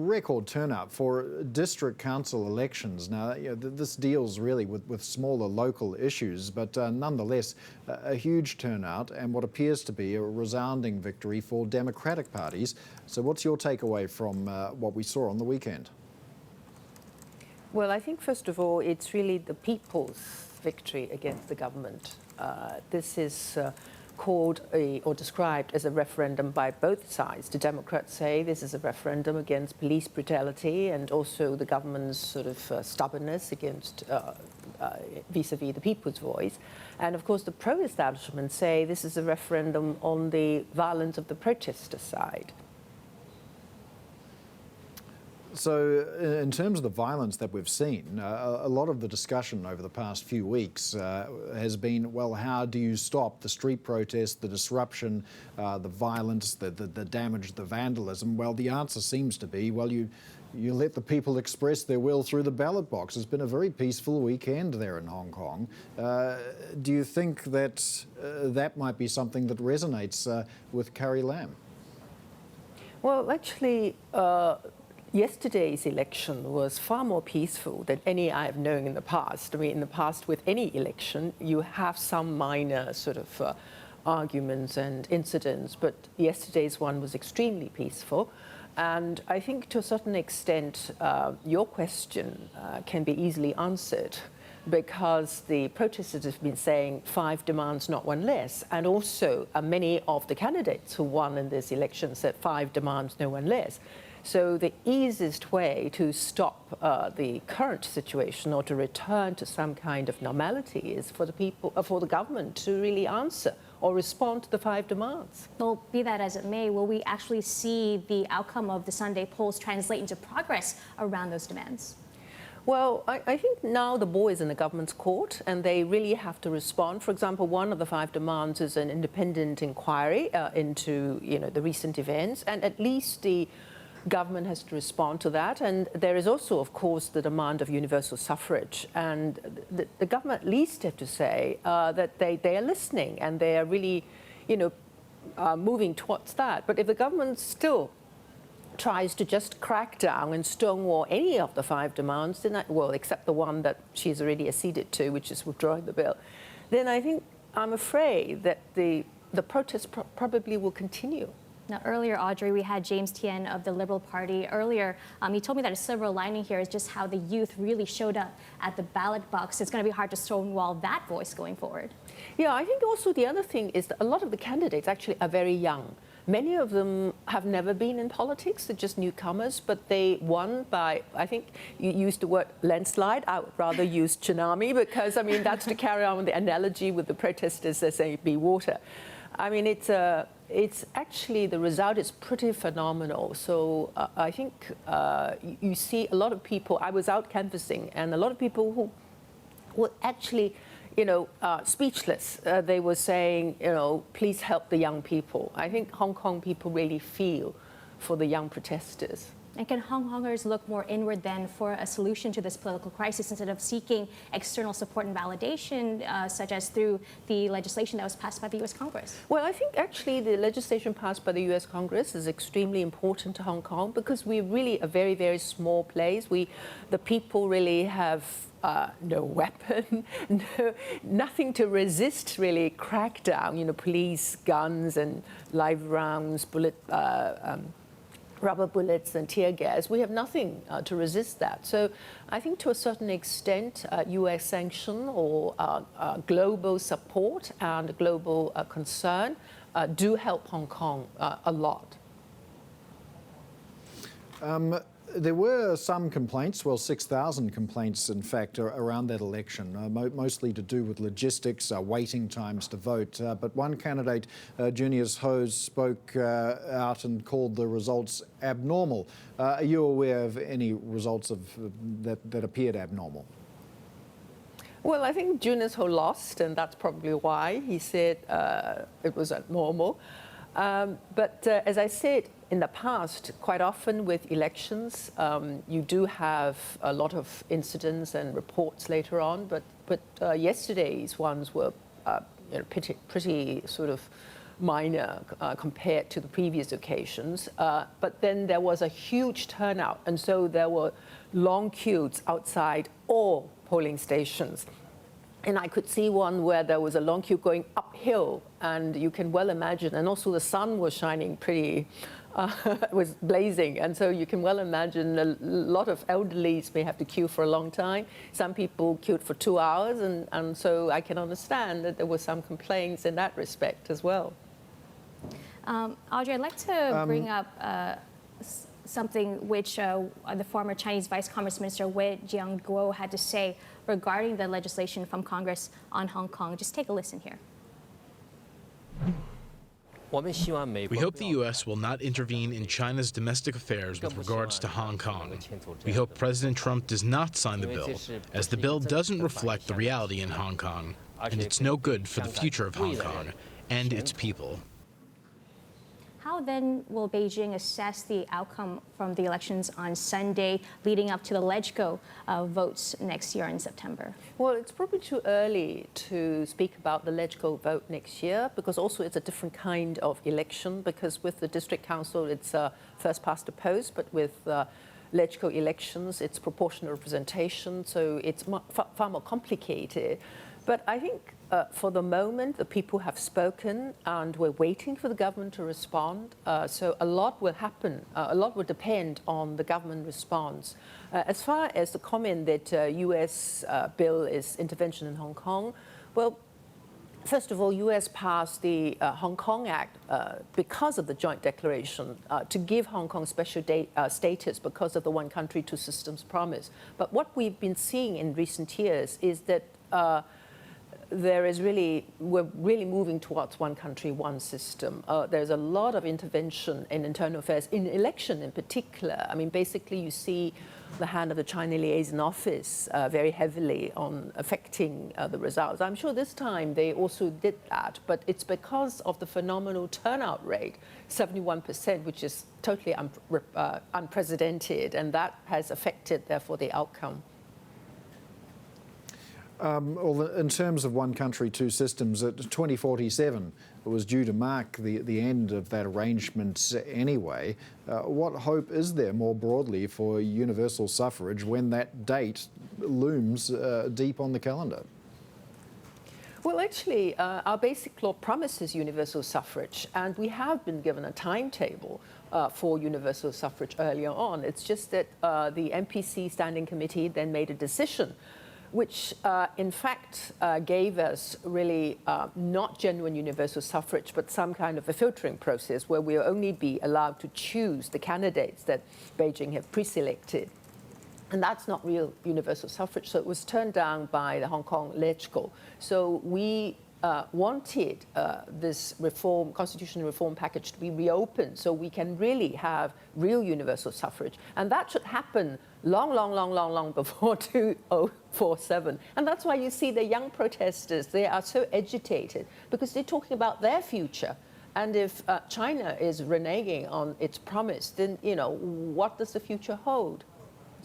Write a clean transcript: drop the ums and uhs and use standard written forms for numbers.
record turnout for district council elections. Now, this deals really with smaller local issues, but nonetheless, a huge turnout and what appears to be a resounding victory for Democratic parties. So what's your takeaway from what we saw on the weekend? Well, I think, first of all, it's really the people's victory against the government. This is called or described as a referendum by both sides. The Democrats say this is a referendum against police brutality and also the government's sort of stubbornness against vis-a-vis the people's voice. And of course, the pro-establishment say this is a referendum on the violence of the protester side. So in terms of the violence that we've seen, a lot of the discussion over the past few weeks has been, well, how do you stop the street protests, the disruption, the violence, the damage, the vandalism? Well, the answer seems to be, well, you let the people express their will through the ballot box. It's been a very peaceful weekend there in Hong Kong. Do you think that that might be something that resonates with Carrie Lam? Well, actually, yesterday's election was far more peaceful than any I have known in the past. I mean, in the past, with any election, you have some minor sort of arguments and incidents, but yesterday's one was extremely peaceful. And I think to a certain extent, your question can be easily answered because the protesters have been saying 5 demands, not 1 less. And also many of the candidates who won in this election said 5 demands, no 1 less. So the easiest way to stop the current situation or to return to some kind of normality is for the people, for the government to really answer or respond to the 5 demands. Well, be that as it may, will we actually see the outcome of the Sunday polls translate into progress around those demands? Well, I think now the ball is in the government's court and they really have to respond. For example, one of the 5 demands is an independent inquiry into the recent events, and at least the government has to respond to that. And there is also, of course, the demand of universal suffrage. And the government at least have to say that they are listening and they are really, moving towards that. But if the government still tries to just crack down and stonewall any of the 5 demands, then well, except the one that she's already acceded to, which is withdrawing the bill, then I'm afraid that the protests probably will continue. Now, earlier, Audrey, we had James Tien of the Liberal Party. Earlier, he told me that a silver lining here is just how the youth really showed up at the ballot box. It's going to be hard to stonewall that voice going forward. Yeah, I think also the other thing is that a lot of the candidates actually are very young. Many of them have never been in politics, they're just newcomers, but they won by, I think you used the word landslide, I would rather use tsunami, because, I mean, that's to carry on with the analogy with the protesters as they be water. I mean, it's actually, the result is pretty phenomenal. So I think you see a lot of people, I was out canvassing, and a lot of people who were actually, speechless. They were saying, please help the young people. I think Hong Kong people really feel for the young protesters. And can Hong Kongers look more inward then for a solution to this political crisis instead of seeking external support and validation, such as through the legislation that was passed by the U.S. Congress? Well, I think actually the legislation passed by the U.S. Congress is extremely important to Hong Kong because we're really a very, very small place. The people really have no weapon, nothing to resist really crackdown, police, guns and live rounds, rubber bullets and tear gas. We have nothing to resist that. So I think to a certain extent, US sanction or global support and global concern do help Hong Kong a lot. There were some complaints, well, 6,000 complaints, in fact, around that election, mostly to do with logistics, waiting times to vote. But one candidate, Junius Hose, spoke out and called the results abnormal. Are you aware of any results that appeared abnormal? Well, I think Junius Ho lost, and that's probably why he said it was abnormal. But as I said, in the past, quite often with elections, you do have a lot of incidents and reports later on, but yesterday's ones were pretty sort of minor compared to the previous occasions. But then there was a huge turnout, and so there were long queues outside all polling stations. And I could see one where there was a long queue going uphill, and you can well imagine, and also the sun was shining pretty, was blazing, and so you can well imagine a lot of elderlies may have to queue for a long time. Some people queued for 2 hours, and so I can understand that there were some complaints in that respect as well. Audrey, I'd like to bring up something which the former Chinese Vice Commerce Minister Wei Jianguo had to say regarding the legislation from Congress on Hong Kong. Just take a listen here. We hope the U.S. will not intervene in China's domestic affairs with regards to Hong Kong. We hope President Trump does not sign the bill, as the bill doesn't reflect the reality in Hong Kong, and it's no good for the future of Hong Kong and its people. How then will Beijing assess the outcome from the elections on Sunday, leading up to the Legco votes next year in September? Well, it's probably too early to speak about the Legco vote next year, because also it's a different kind of election, because with the district council, it's first past the post, but with Legco elections, it's proportional representation, so it's far more complicated. But I think for the moment, the people have spoken, and we're waiting for the government to respond. So a lot will happen. A lot will depend on the government response. As far as the comment that U.S. bill is intervention in Hong Kong, well, first of all, U.S. passed the Hong Kong Act because of the joint declaration to give Hong Kong special status because of the one country, two systems promise. But what we've been seeing in recent years is that we're really moving towards one country, one system. There's a lot of intervention in internal affairs, in election in particular. I mean, basically, you see the hand of the China liaison office very heavily on affecting the results. I'm sure this time they also did that, but it's because of the phenomenal turnout rate, 71%, which is totally unprecedented, and that has affected, therefore, the outcome. Well, in terms of one country, two systems, 2047 was due to mark the end of that arrangement anyway. What hope is there more broadly for universal suffrage when that date looms deep on the calendar? Well, actually, our basic law promises universal suffrage, and we have been given a timetable for universal suffrage earlier on. It's just that the MPC Standing Committee then made a decision which in fact gave us really not genuine universal suffrage, but some kind of a filtering process where we'll only be allowed to choose the candidates that Beijing have pre-selected. And that's not real universal suffrage, so it was turned down by the Hong Kong Legco. So we wanted this constitutional reform package to be reopened so we can really have real universal suffrage. And that should happen long before 2047. And that's why you see the young protesters, they are so agitated because they're talking about their future. And if China is reneging on its promise, then, what does the future hold?